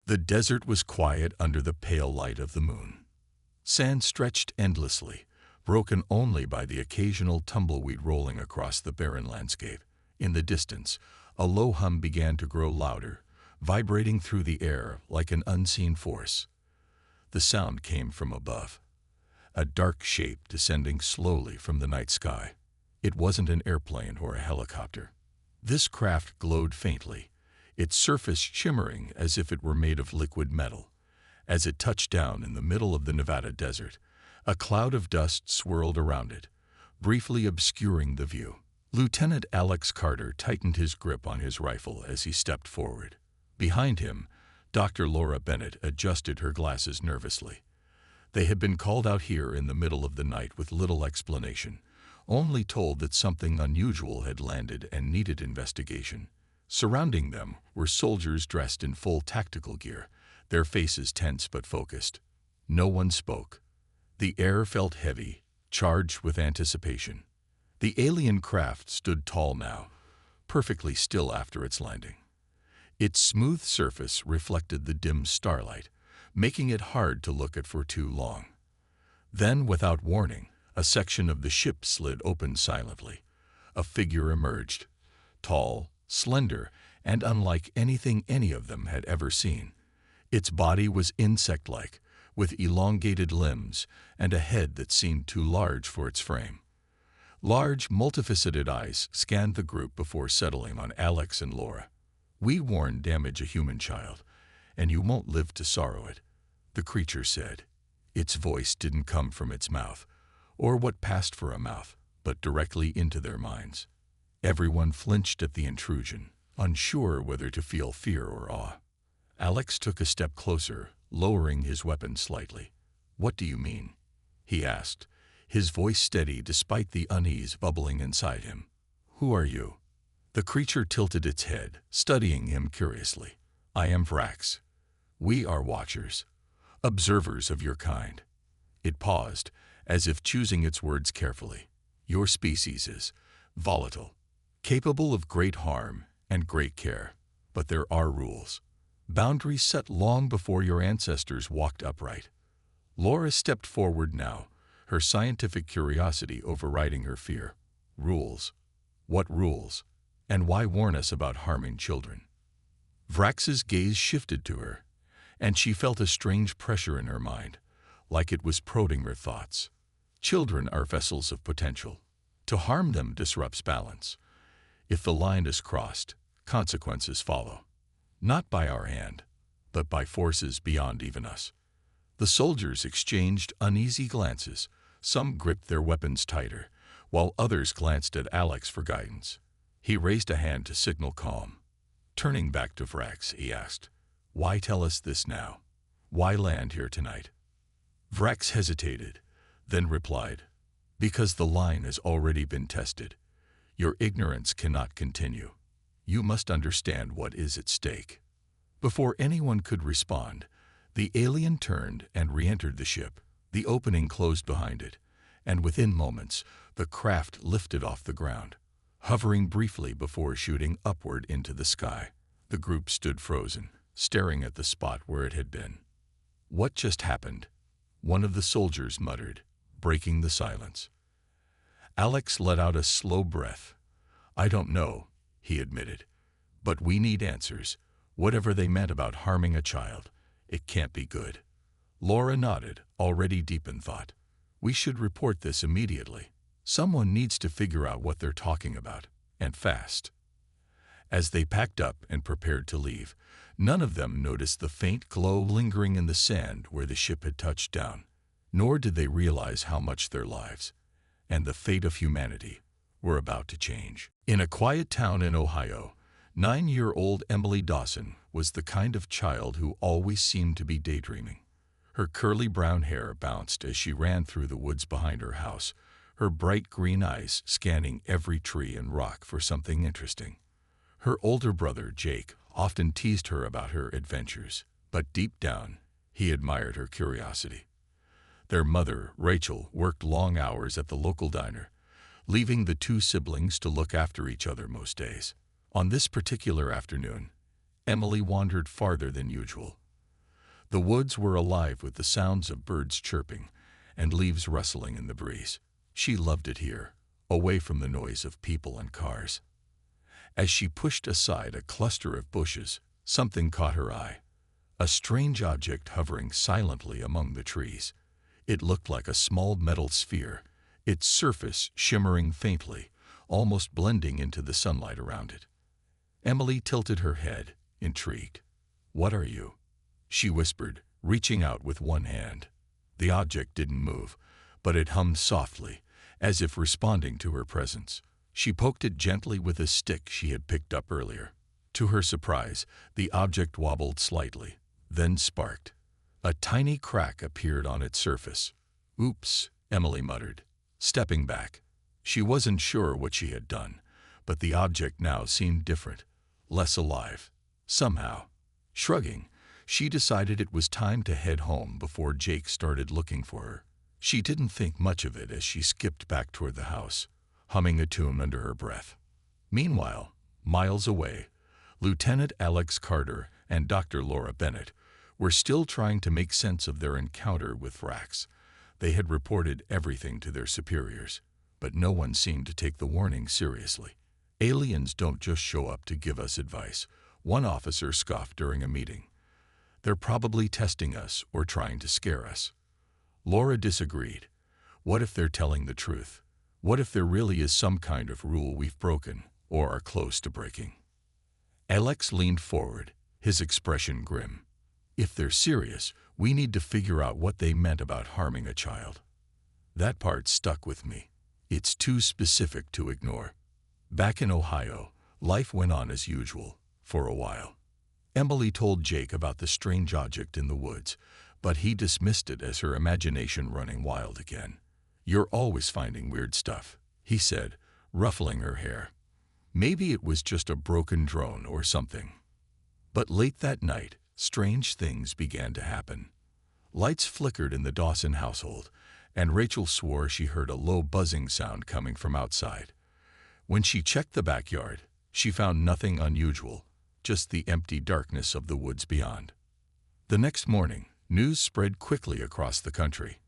The desert was quiet under the pale light of the moon. Sand stretched endlessly, broken only by the occasional tumbleweed rolling across the barren landscape. In the distance, a low hum began to grow louder, vibrating through the air like an unseen force. The sound came from above, a dark shape descending slowly from the night sky. It wasn't an airplane or a helicopter. This craft glowed faintly, its surface shimmering as if it were made of liquid metal. As it touched down in the middle of the Nevada desert, a cloud of dust swirled around it, briefly obscuring the view. Lieutenant Alex Carter tightened his grip on his rifle as he stepped forward. Behind him, Dr. Laura Bennett adjusted her glasses nervously. They had been called out here in the middle of the night with little explanation, only told that something unusual had landed and needed investigation. Surrounding them were soldiers dressed in full tactical gear, their faces tense but focused. No one spoke. The air felt heavy, charged with anticipation. The alien craft stood tall now, perfectly still after its landing. Its smooth surface reflected the dim starlight, making it hard to look at for too long. Then, without warning, a section of the ship slid open silently. A figure emerged, tall, slender, and unlike anything any of them had ever seen. Its body was insect-like, with elongated limbs and a head that seemed too large for its frame. Large, multifaceted eyes scanned the group before settling on Alex and Laura. "We warn damage a human child, and you won't live to sorrow it," the creature said. Its voice didn't come from its mouth, or what passed for a mouth, but directly into their minds. Everyone flinched at the intrusion, unsure whether to feel fear or awe. Alex took a step closer, lowering his weapon slightly. "What do you mean?" he asked, his voice steady despite the unease bubbling inside him. "Who are you?" The creature tilted its head, studying him curiously. "I am Vrax. We are watchers, observers of your kind." It paused, as if choosing its words carefully. "Your species is volatile, capable of great harm and great care, but there are rules. Boundaries set long before your ancestors walked upright." Laura stepped forward now, her scientific curiosity overriding her fear. "Rules? What rules? And why warn us about harming children?" Vrax's gaze shifted to her, and she felt a strange pressure in her mind, like it was prodding her thoughts. Children are vessels of potential. To harm them disrupts balance. If the line is crossed, consequences follow. Not by our hand, but by forces beyond even us. The soldiers exchanged uneasy glances. Some gripped their weapons tighter, while others glanced at Alex for guidance. He raised a hand to signal calm. Turning back to Vrax, he asked, "Why tell us this now? Why land here tonight?" Vrax hesitated, then replied, "Because the line has already been tested. Your ignorance cannot continue. You must understand what is at stake." Before anyone could respond, the alien turned and re-entered the ship. The opening closed behind it, and within moments, the craft lifted off the ground, hovering briefly before shooting upward into the sky. The group stood frozen, staring at the spot where it had been. "What just happened?" one of the soldiers muttered, breaking the silence. Alex let out a slow breath. "I don't know," he admitted, "but we need answers. Whatever they meant about harming a child, it can't be good." Laura nodded, already deep in thought. "We should report this immediately. Someone needs to figure out what they're talking about, and fast." As they packed up and prepared to leave, none of them noticed the faint glow lingering in the sand where the ship had touched down. Nor did they realize how much their lives, and the fate of humanity, were about to change. In a quiet town in Ohio, 9-year-old Emily Dawson was the kind of child who always seemed to be daydreaming. Her curly brown hair bounced as she ran through the woods behind her house, her bright green eyes scanning every tree and rock for something interesting. Her older brother, Jake, often teased her about her adventures, but deep down, he admired her curiosity. Their mother, Rachel, worked long hours at the local diner, leaving the two siblings to look after each other most days. On this particular afternoon, Emily wandered farther than usual. The woods were alive with the sounds of birds chirping and leaves rustling in the breeze. She loved it here, away from the noise of people and cars. As she pushed aside a cluster of bushes, something caught her eye. A strange object hovering silently among the trees. It looked like a small metal sphere, its surface shimmering faintly, almost blending into the sunlight around it. Emily tilted her head, intrigued. "What are you?" she whispered, reaching out with one hand. The object didn't move, but it hummed softly, as if responding to her presence. She poked it gently with a stick she had picked up earlier. To her surprise, the object wobbled slightly, then sparked. A tiny crack appeared on its surface. "Oops," Emily muttered, stepping back. She wasn't sure what she had done, but the object now seemed different, less alive. Somehow, shrugging, she decided it was time to head home before Jake started looking for her. She didn't think much of it as she skipped back toward the house, humming a tune under her breath. Meanwhile, miles away, Lieutenant Alex Carter and Dr. Laura Bennett were still trying to make sense of their encounter with Vrax. They had reported everything to their superiors, but no one seemed to take the warning seriously. "Aliens don't just show up to give us advice," one officer scoffed during a meeting. "They're probably testing us or trying to scare us." Laura disagreed. "What if they're telling the truth? What if there really is some kind of rule we've broken or are close to breaking?" Alex leaned forward, his expression grim. "If they're serious, we need to figure out what they meant about harming a child." That part stuck with me. It's too specific to ignore. Back in Ohio, life went on as usual, for a while. Emily told Jake about the strange object in the woods, but he dismissed it as her imagination running wild again. "You're always finding weird stuff," he said, ruffling her hair. Maybe it was just a broken drone or something. But late that night, strange things began to happen. Lights flickered in the Dawson household, and Rachel swore she heard a low buzzing sound coming from outside. When she checked the backyard, she found nothing unusual, just the empty darkness of the woods beyond. The next morning, news spread quickly across the country.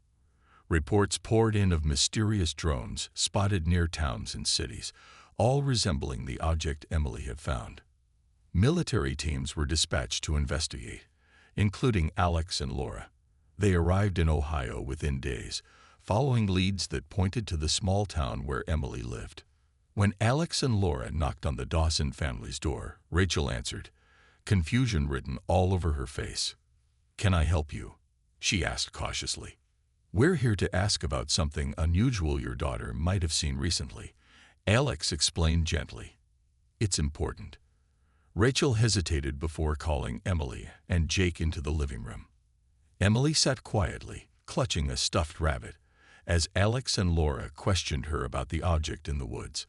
Reports poured in of mysterious drones spotted near towns and cities, all resembling the object Emily had found. Military teams were dispatched to investigate, including Alex and Laura. They arrived in Ohio within days, following leads that pointed to the small town where Emily lived. When Alex and Laura knocked on the Dawson family's door, Rachel answered, confusion written all over her face. "Can I help you?" she asked cautiously. "We're here to ask about something unusual your daughter might have seen recently," Alex explained gently. "It's important." Rachel hesitated before calling Emily and Jake into the living room. Emily sat quietly, clutching a stuffed rabbit, as Alex and Laura questioned her about the object in the woods.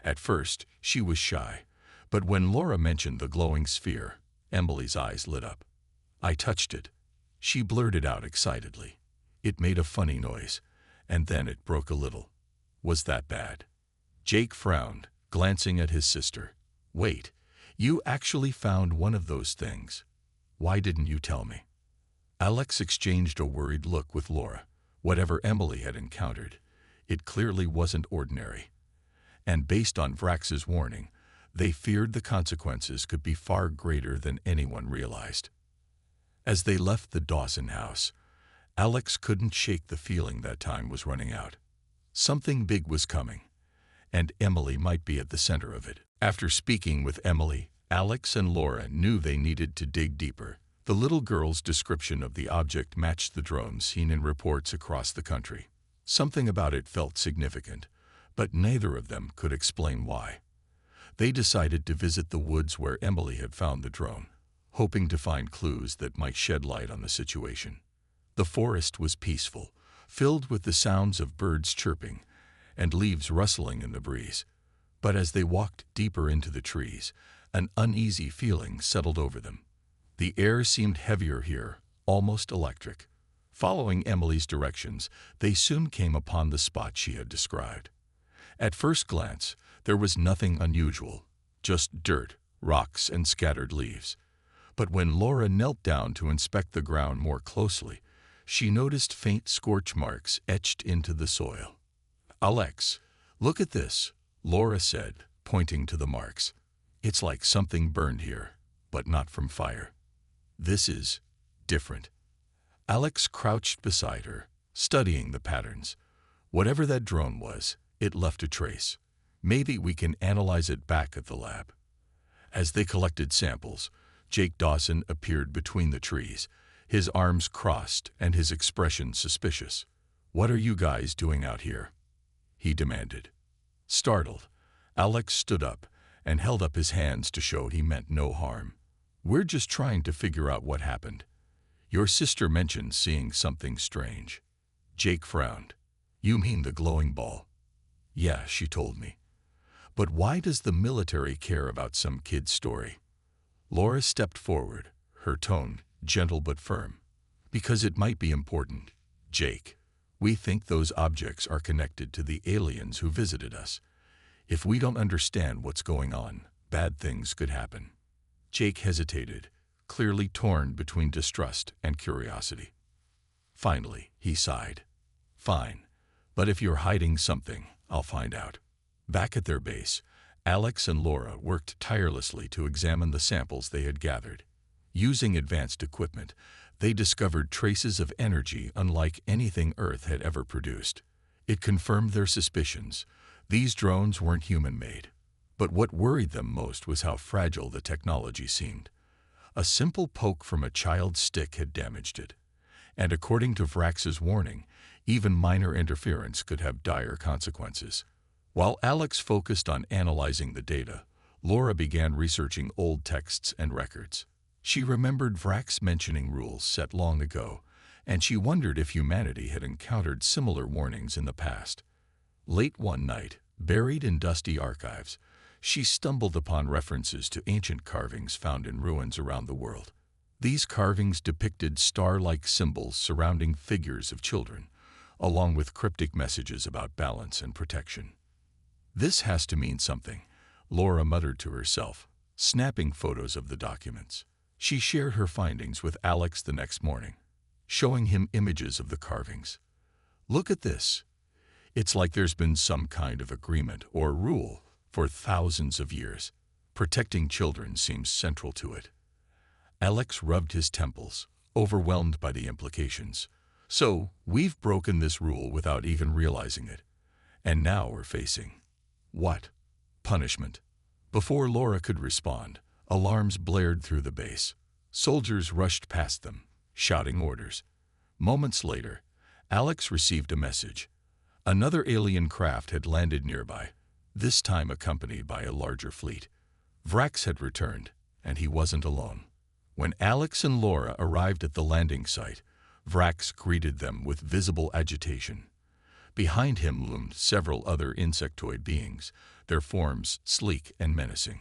At first, she was shy, but when Laura mentioned the glowing sphere, Emily's eyes lit up. "I touched it," she blurted out excitedly. "It made a funny noise, and then it broke a little." "Was that bad?" Jake frowned, glancing at his sister. "Wait, you actually found one of those things? Why didn't you tell me?" Alex exchanged a worried look with Laura. Whatever Emily had encountered, it clearly wasn't ordinary. And based on Vrax's warning, they feared the consequences could be far greater than anyone realized. As they left the Dawson house, Alex couldn't shake the feeling that time was running out. Something big was coming, and Emily might be at the center of it. After speaking with Emily, Alex and Laura knew they needed to dig deeper. The little girl's description of the object matched the drones seen in reports across the country. Something about it felt significant, but neither of them could explain why. They decided to visit the woods where Emily had found the drone, hoping to find clues that might shed light on the situation. The forest was peaceful, filled with the sounds of birds chirping and leaves rustling in the breeze. But as they walked deeper into the trees, an uneasy feeling settled over them. The air seemed heavier here, almost electric. Following Emily's directions, they soon came upon the spot she had described. At first glance, there was nothing unusual, just dirt, rocks, and scattered leaves. But when Laura knelt down to inspect the ground more closely, she noticed faint scorch marks etched into the soil. "Alex, look at this," Laura said, pointing to the marks. "It's like something burned here, but not from fire. This is different." Alex crouched beside her, studying the patterns. "Whatever that drone was, it left a trace. Maybe we can analyze it back at the lab." As they collected samples, Jake Dawson appeared between the trees, his arms crossed and his expression suspicious. "What are you guys doing out here?" he demanded. Startled, Alex stood up and held up his hands to show he meant no harm. "We're just trying to figure out what happened. Your sister mentioned seeing something strange." Jake frowned. "You mean the glowing ball?" "Yeah, she told me." "But why does the military care about some kid's story?" Laura stepped forward, her tone gentle but firm. "Because it might be important, Jake. We think those objects are connected to the aliens who visited us. If we don't understand what's going on, bad things could happen." Jake hesitated, clearly torn between distrust and curiosity. Finally, he sighed. "Fine, but if you're hiding something, I'll find out." Back at their base, Alex and Laura worked tirelessly to examine the samples they had gathered. Using advanced equipment, they discovered traces of energy unlike anything Earth had ever produced. It confirmed their suspicions. These drones weren't human-made. But what worried them most was how fragile the technology seemed. A simple poke from a child's stick had damaged it. And according to Vrax's warning, even minor interference could have dire consequences. While Alex focused on analyzing the data, Laura began researching old texts and records. She remembered Vrax mentioning rules set long ago, and she wondered if humanity had encountered similar warnings in the past. Late one night, buried in dusty archives, she stumbled upon references to ancient carvings found in ruins around the world. These carvings depicted star-like symbols surrounding figures of children, along with cryptic messages about balance and protection. "This has to mean something," Laura muttered to herself, snapping photos of the documents. She shared her findings with Alex the next morning, showing him images of the carvings. "Look at this. It's like there's been some kind of agreement or rule for thousands of years. Protecting children seems central to it." Alex rubbed his temples, overwhelmed by the implications. "So, we've broken this rule without even realizing it. And now we're facing what? Punishment." Before Laura could respond, alarms blared through the base. Soldiers rushed past them, shouting orders. Moments later, Alex received a message. Another alien craft had landed nearby, this time accompanied by a larger fleet. Vrax had returned, and he wasn't alone. When Alex and Laura arrived at the landing site, Vrax greeted them with visible agitation. Behind him loomed several other insectoid beings, their forms sleek and menacing.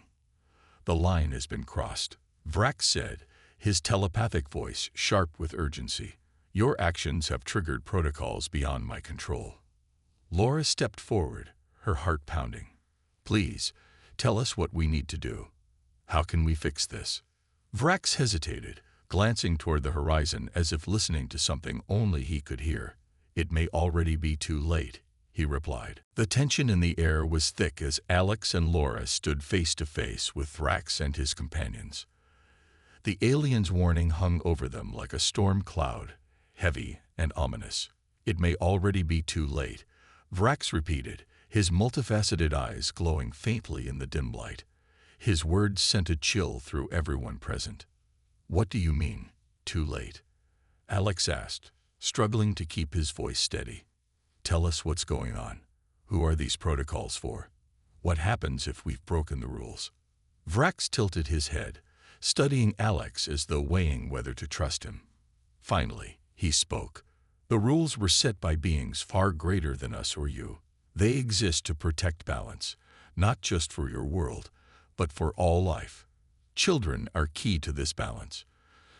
"The line has been crossed," Vrax said, his telepathic voice sharp with urgency. "Your actions have triggered protocols beyond my control." Laura stepped forward, her heart pounding. "Please, tell us what we need to do. How can we fix this?" Vrax hesitated, glancing toward the horizon as if listening to something only he could hear. "It may already be too late," he replied. The tension in the air was thick as Alex and Laura stood face to face with Vrax and his companions. The alien's warning hung over them like a storm cloud, heavy and ominous. "It may already be too late," Vrax repeated, his multifaceted eyes glowing faintly in the dim light. His words sent a chill through everyone present. "What do you mean, too late?" Alex asked, struggling to keep his voice steady. "Tell us what's going on. Who are these protocols for? What happens if we've broken the rules?" Vrax tilted his head, studying Alex as though weighing whether to trust him. Finally, he spoke. "The rules were set by beings far greater than us or you. They exist to protect balance, not just for your world, but for all life. Children are key to this balance.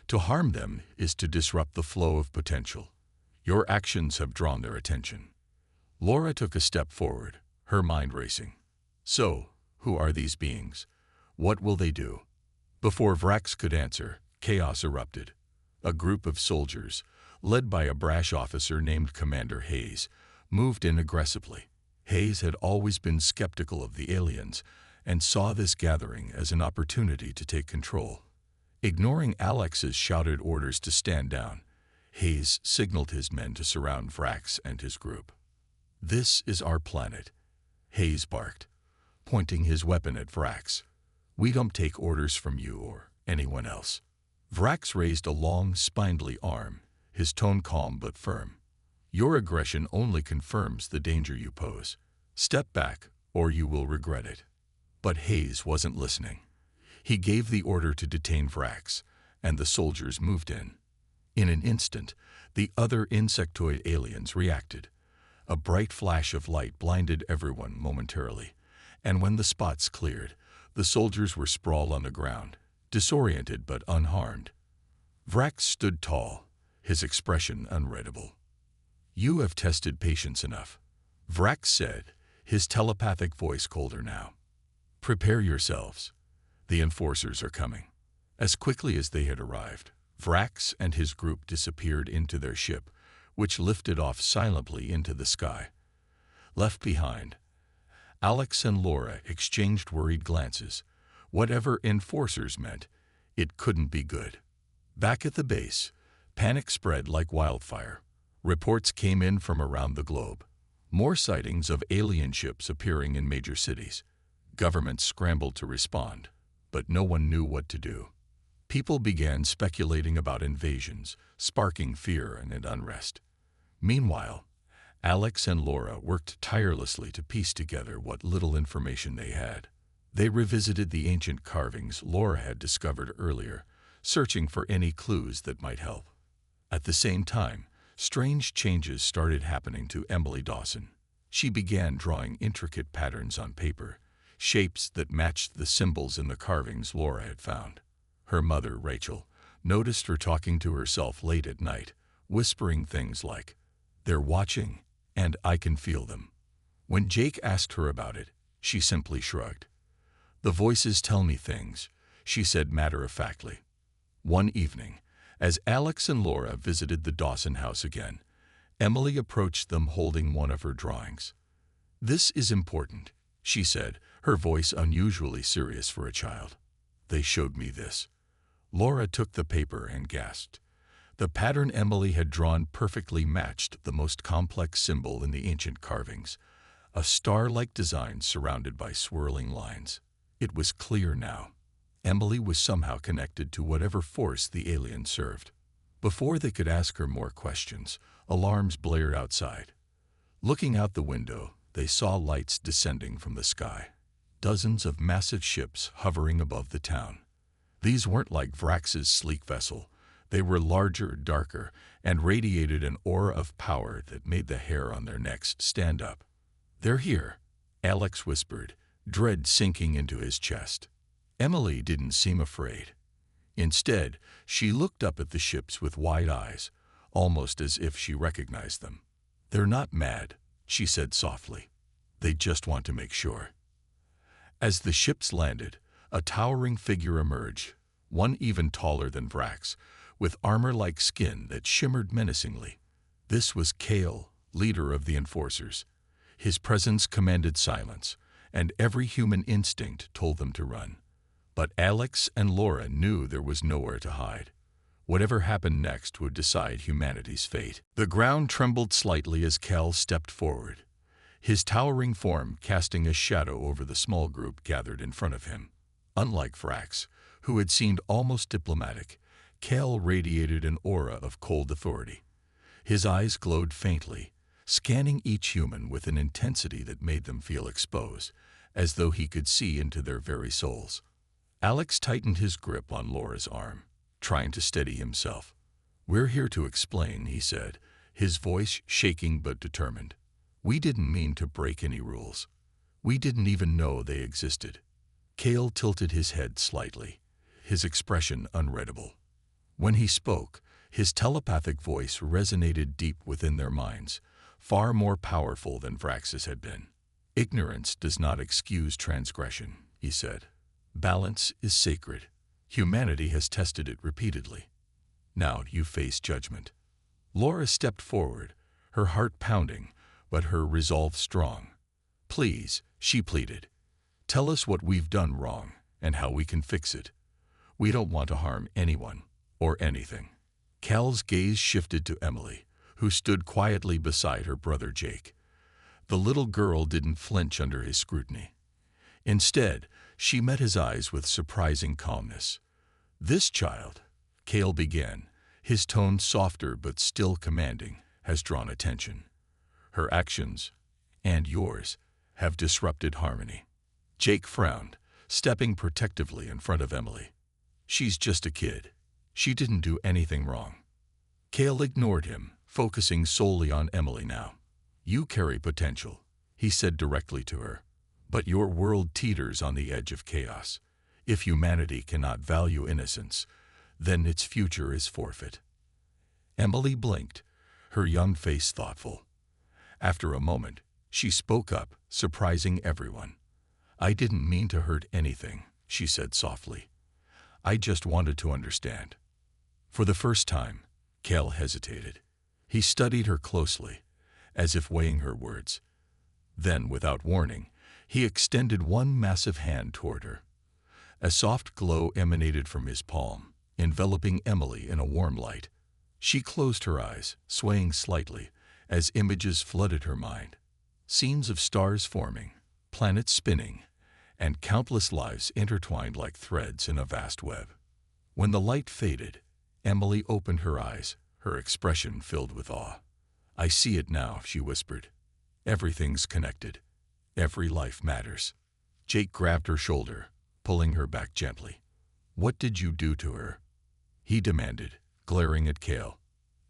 To harm them is to disrupt the flow of potential. Your actions have drawn their attention." Laura took a step forward, her mind racing. "So, who are these beings? What will they do?" Before Vrax could answer, chaos erupted. A group of soldiers, led by a brash officer named Commander Hayes, moved in aggressively. Hayes had always been skeptical of the aliens and saw this gathering as an opportunity to take control. Ignoring Alex's shouted orders to stand down, Hayes signaled his men to surround Vrax and his group. "This is our planet," Hayes barked, pointing his weapon at Vrax. "We don't take orders from you or anyone else." Vrax raised a long, spindly arm, his tone calm but firm. "Your aggression only confirms the danger you pose. Step back, or you will regret it." But Hayes wasn't listening. He gave the order to detain Vrax, and the soldiers moved in. In an instant, the other insectoid aliens reacted. A bright flash of light blinded everyone momentarily, and when the spots cleared, the soldiers were sprawled on the ground, disoriented but unharmed. Vrax stood tall, his expression unreadable. "You have tested patience enough," Vrax said, his telepathic voice colder now. "Prepare yourselves. The enforcers are coming." As quickly as they had arrived, Vrax and his group disappeared into their ship, which lifted off silently into the sky. Left behind, Alex and Laura exchanged worried glances. Whatever enforcers meant, it couldn't be good. Back at the base, panic spread like wildfire. Reports came in from around the globe. More sightings of alien ships appearing in major cities. Governments scrambled to respond, but no one knew what to do. People began speculating about invasions, sparking fear and unrest. Meanwhile, Alex and Laura worked tirelessly to piece together what little information they had. They revisited the ancient carvings Laura had discovered earlier, searching for any clues that might help. At the same time, strange changes started happening to Emily Dawson. She began drawing intricate patterns on paper, shapes that matched the symbols in the carvings Laura had found. Her mother, Rachel, noticed her talking to herself late at night, whispering things like, "They're watching, and I can feel them." When Jake asked her about it, she simply shrugged. "The voices tell me things," she said matter-of-factly. One evening, as Alex and Laura visited the Dawson house again, Emily approached them holding one of her drawings. "This is important," she said, her voice unusually serious for a child. "They showed me this." Laura took the paper and gasped. The pattern Emily had drawn perfectly matched the most complex symbol in the ancient carvings, a star-like design surrounded by swirling lines. It was clear now. Emily was somehow connected to whatever force the alien served. Before they could ask her more questions, alarms blared outside. Looking out the window, they saw lights descending from the sky. Dozens of massive ships hovering above the town. These weren't like Vrax's sleek vessel. They were larger, darker, and radiated an aura of power that made the hair on their necks stand up. "They're here," Alex whispered, dread sinking into his chest. Emily didn't seem afraid. Instead, she looked up at the ships with wide eyes, almost as if she recognized them. "They're not mad," she said softly. "They just want to make sure." As the ships landed, a towering figure emerged, one even taller than Vrax, with armor-like skin that shimmered menacingly. This was Kale, leader of the Enforcers. His presence commanded silence, and every human instinct told them to run. But Alex and Laura knew there was nowhere to hide. Whatever happened next would decide humanity's fate. The ground trembled slightly as Cal stepped forward, his towering form casting a shadow over the small group gathered in front of him. Unlike Vrax, who had seemed almost diplomatic, Cal radiated an aura of cold authority. His eyes glowed faintly, scanning each human with an intensity that made them feel exposed, as though he could see into their very souls. Alex tightened his grip on Laura's arm, trying to steady himself. "We're here to explain," he said, his voice shaking but determined. "We didn't mean to break any rules. We didn't even know they existed." Kale tilted his head slightly, his expression unreadable. When he spoke, his telepathic voice resonated deep within their minds, far more powerful than Vrax's had been. "Ignorance does not excuse transgression," he said. "Balance is sacred. Humanity has tested it repeatedly. Now you face judgment. Laura stepped forward, her heart pounding, but her resolve strong. Please, she pleaded. Tell us what we've done wrong and how we can fix it. We don't want to harm anyone or anything. Cal's gaze shifted to Emily, who stood quietly beside her brother Jake. The little girl didn't flinch under his scrutiny. Instead, she met his eyes with surprising calmness. This child, Cal began, his tone softer but still commanding, has drawn attention. Her actions, and yours, have disrupted harmony. Jake frowned, stepping protectively in front of Emily. She's just a kid. She didn't do anything wrong. Cal ignored him, focusing solely on Emily now. You carry potential, he said directly to her. But your world teeters on the edge of chaos. If humanity cannot value innocence, then its future is forfeit. Emily blinked, her young face thoughtful. After a moment, she spoke up, surprising everyone. I didn't mean to hurt anything, she said softly. I just wanted to understand. For the first time, Cal hesitated. He studied her closely, as if weighing her words. Then, without warning, he extended one massive hand toward her. A soft glow emanated from his palm, enveloping Emily in a warm light. She closed her eyes, swaying slightly, as images flooded her mind. Scenes of stars forming, planets spinning, and countless lives intertwined like threads in a vast web. When the light faded, Emily opened her eyes, her expression filled with awe. I see it now, she whispered. Everything's connected. Every life matters. Jake grabbed her shoulder, pulling her back gently. What did you do to her? He demanded, glaring at Cal.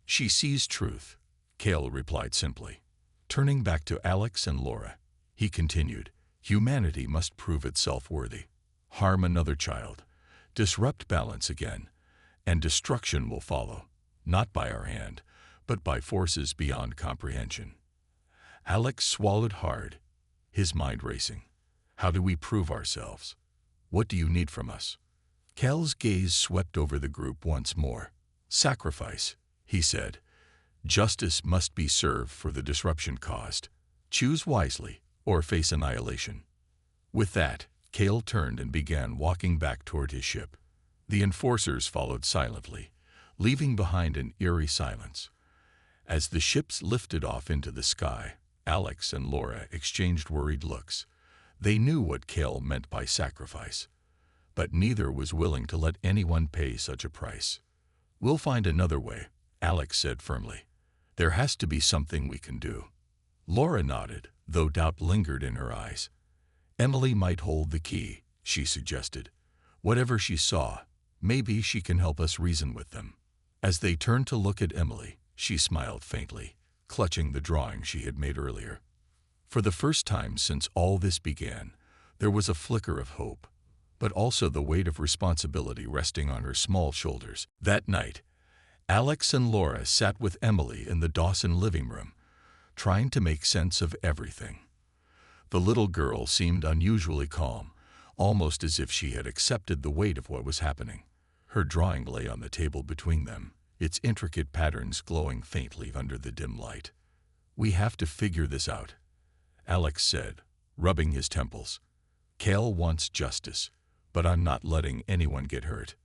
She sees truth, Cal replied simply. Turning back to Alex and Laura, he continued, humanity must prove itself worthy. Harm another child, disrupt balance again, and destruction will follow, not by our hand, but by forces beyond comprehension. Alex swallowed hard, his mind racing. How do we prove ourselves? What do you need from us? Cal's gaze swept over the group once more. Sacrifice, he said. Justice must be served for the disruption caused. Choose wisely, or face annihilation. With that, Cal turned and began walking back toward his ship. The enforcers followed silently, leaving behind an eerie silence. As the ships lifted off into the sky, Alex and Laura exchanged worried looks. They knew what Cal meant by sacrifice, but neither was willing to let anyone pay such a price. We'll find another way, Alex said firmly. There has to be something we can do. Laura nodded, though doubt lingered in her eyes. Emily might hold the key, she suggested. Whatever she saw, maybe she can help us reason with them. As they turned to look at Emily, she smiled faintly, clutching the drawing she had made earlier. For the first time since all this began, there was a flicker of hope, but also the weight of responsibility resting on her small shoulders. That night, Alex and Laura sat with Emily in the Dawson living room, trying to make sense of everything. The little girl seemed unusually calm, almost as if she had accepted the weight of what was happening. Her drawing lay on the table between them, its intricate patterns glowing faintly under the dim light. We have to figure this out, Alex said, rubbing his temples. Cal wants justice, but I'm not letting anyone get hurt.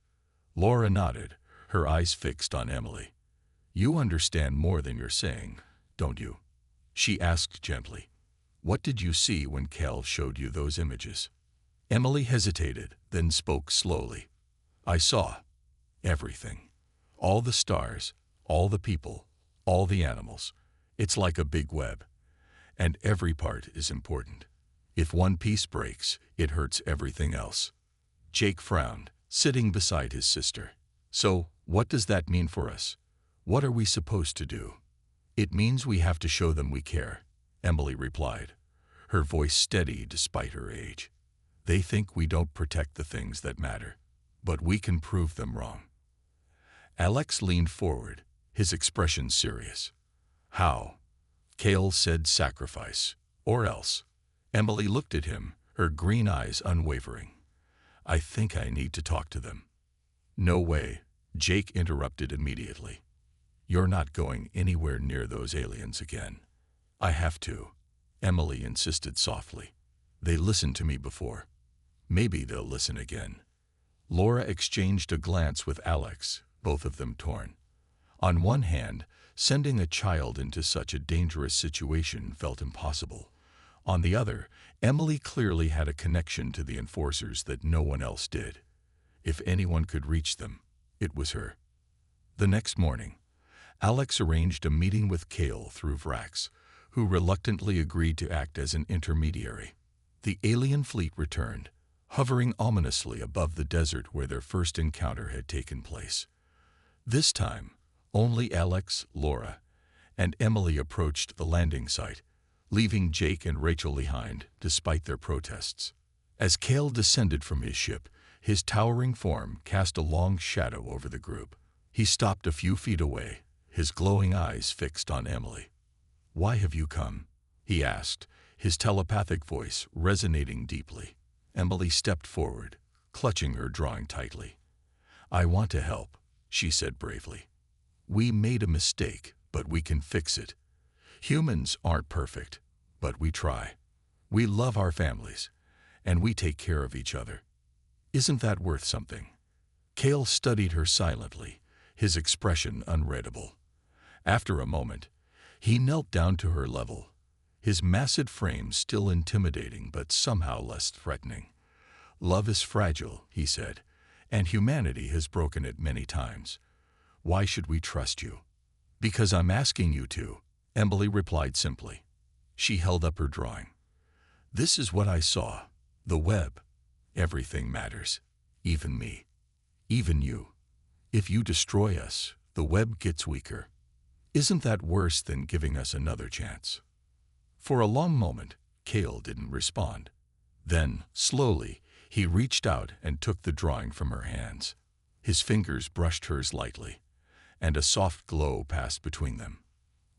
Laura nodded, her eyes fixed on Emily. You understand more than you're saying, don't you? She asked gently. What did you see when Cal showed you those images? Emily hesitated, then spoke slowly. I saw everything. All the stars, all the people, all the animals. It's like a big web, and every part is important. If one piece breaks, it hurts everything else. Jake frowned, sitting beside his sister. So, what does that mean for us? What are we supposed to do? It means we have to show them we care, Emily replied, her voice steady despite her age. They think we don't protect the things that matter, but we can prove them wrong. Alex leaned forward, his expression serious. How? Cal said sacrifice, or else. Emily looked at him, her green eyes unwavering. I think I need to talk to them. No way, Jake interrupted immediately. You're not going anywhere near those aliens again. I have to, Emily insisted softly. They listened to me before. Maybe they'll listen again. Laura exchanged a glance with Alex, both of them torn. On one hand, sending a child into such a dangerous situation felt impossible. On the other, Emily clearly had a connection to the enforcers that no one else did. If anyone could reach them, it was her. The next morning, Alex arranged a meeting with Kale through Vrax, who reluctantly agreed to act as an intermediary. The alien fleet returned, hovering ominously above the desert where their first encounter had taken place. This time, only Alex, Laura, and Emily approached the landing site, leaving Jake and Rachel behind despite their protests. As Kale descended from his ship, his towering form cast a long shadow over the group. He stopped a few feet away, his glowing eyes fixed on Emily. "Why have you come?" he asked, his telepathic voice resonating deeply. Emily stepped forward, clutching her drawing tightly. "I want to help," she said bravely. "We made a mistake, but we can fix it. Humans aren't perfect, but we try. We love our families, and we take care of each other. Isn't that worth something?" Kale studied her silently, his expression unreadable. After a moment, he knelt down to her level, his massive frame still intimidating but somehow less threatening. "Love is fragile," he said, "and humanity has broken it many times. Why should we trust you?" "Because I'm asking you to," Emily replied simply. She held up her drawing. "This is what I saw. The web. Everything matters. Even me. Even you. If you destroy us, the web gets weaker. Isn't that worse than giving us another chance?" For a long moment, Kale didn't respond. Then, slowly, he reached out and took the drawing from her hands. His fingers brushed hers lightly, and a soft glow passed between them.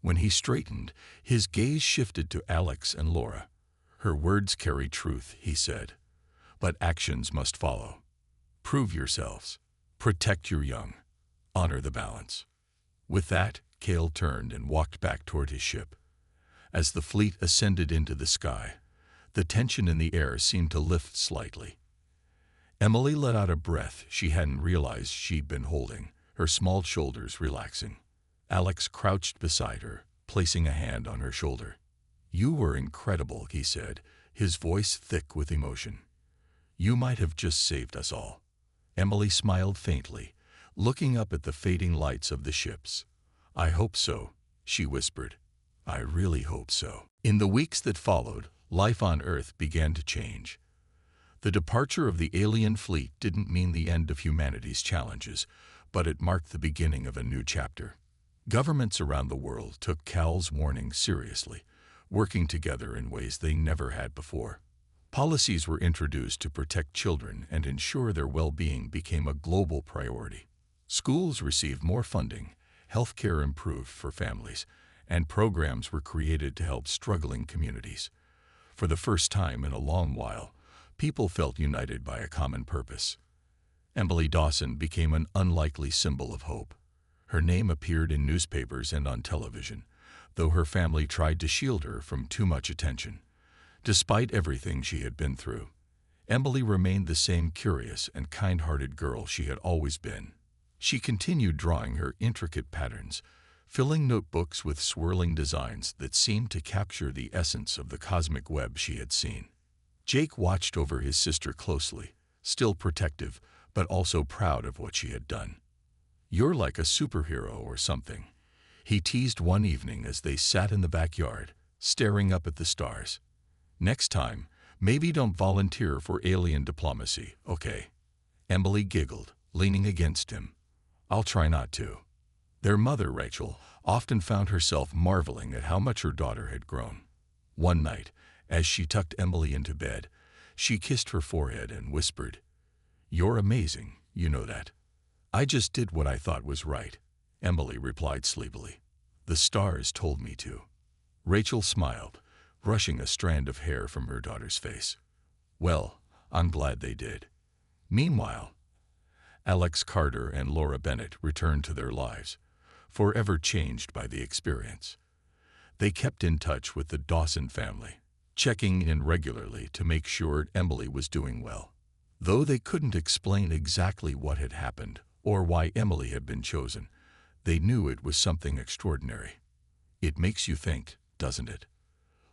When he straightened, his gaze shifted to Alex and Laura. "Her words carry truth," he said, "but actions must follow. Prove yourselves. Protect your young. Honor the balance." With that, Kale turned and walked back toward his ship. As the fleet ascended into the sky, the tension in the air seemed to lift slightly. Emily let out a breath she hadn't realized she'd been holding, her small shoulders relaxing. Alex crouched beside her, placing a hand on her shoulder. "You were incredible," he said, his voice thick with emotion. "You might have just saved us all." Emily smiled faintly, looking up at the fading lights of the ships. "I hope so," she whispered. "I really hope so." In the weeks that followed, life on Earth began to change. The departure of the alien fleet didn't mean the end of humanity's challenges, but it marked the beginning of a new chapter. Governments around the world took Cal's warning seriously, working together in ways they never had before. Policies were introduced to protect children and ensure their well-being became a global priority. Schools received more funding, healthcare improved for families, and programs were created to help struggling communities. For the first time in a long while, people felt united by a common purpose. Emily Dawson became an unlikely symbol of hope. Her name appeared in newspapers and on television, though her family tried to shield her from too much attention. Despite everything she had been through, Emily remained the same curious and kind-hearted girl she had always been. She continued drawing her intricate patterns, filling notebooks with swirling designs that seemed to capture the essence of the cosmic web she had seen. Jake watched over his sister closely, still protective, but also proud of what she had done. "You're like a superhero or something," he teased one evening as they sat in the backyard, staring up at the stars. "Next time, maybe don't volunteer for alien diplomacy, okay?" Emily giggled, leaning against him. "I'll try not to." Their mother, Rachel, often found herself marveling at how much her daughter had grown. One night, as she tucked Emily into bed, she kissed her forehead and whispered, "You're amazing, you know that." "I just did what I thought was right," Emily replied sleepily. "The stars told me to." Rachel smiled, brushing a strand of hair from her daughter's face. "Well, I'm glad they did." Meanwhile, Alex Carter and Laura Bennett returned to their lives, forever changed by the experience. They kept in touch with the Dawson family, checking in regularly to make sure Emily was doing well. Though they couldn't explain exactly what had happened or why Emily had been chosen, they knew it was something extraordinary. It makes you think, doesn't it?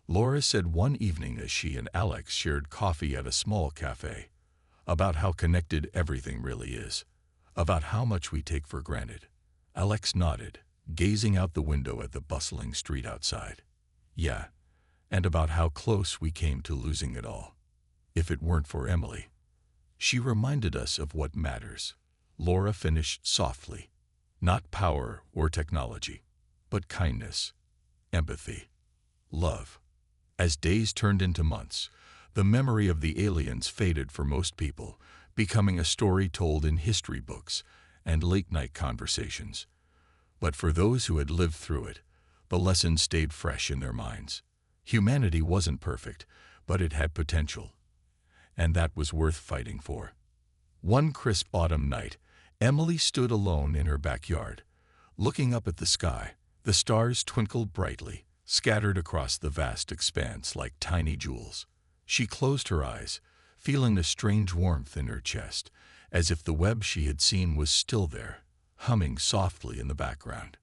Laura said one evening as she and Alex shared coffee at a small cafe, about how connected everything really is, about how much we take for granted. Alex nodded, gazing out the window at the bustling street outside. Yeah, and about how close we came to losing it all. If it weren't for Emily. She reminded us of what matters, Laura finished softly. Not power or technology, but kindness, empathy, love. As days turned into months, the memory of the aliens faded for most people, becoming a story told in history books and late-night conversations. But for those who had lived through it, the lesson stayed fresh in their minds. Humanity wasn't perfect, but it had potential, and that was worth fighting for. One crisp autumn night, Emily stood alone in her backyard, looking up at the sky. The stars twinkled brightly, scattered across the vast expanse like tiny jewels. She closed her eyes, feeling a strange warmth in her chest, as if the web she had seen was still there, humming softly in the background.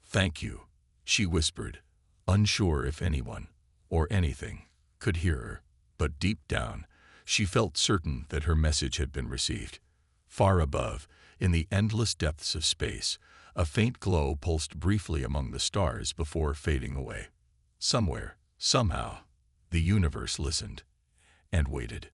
"Thank you," she whispered, unsure if anyone, or anything, could hear her. But deep down, she felt certain that her message had been received. Far above, in the endless depths of space, a faint glow pulsed briefly among the stars before fading away. Somewhere, somehow, the universe listened and waited.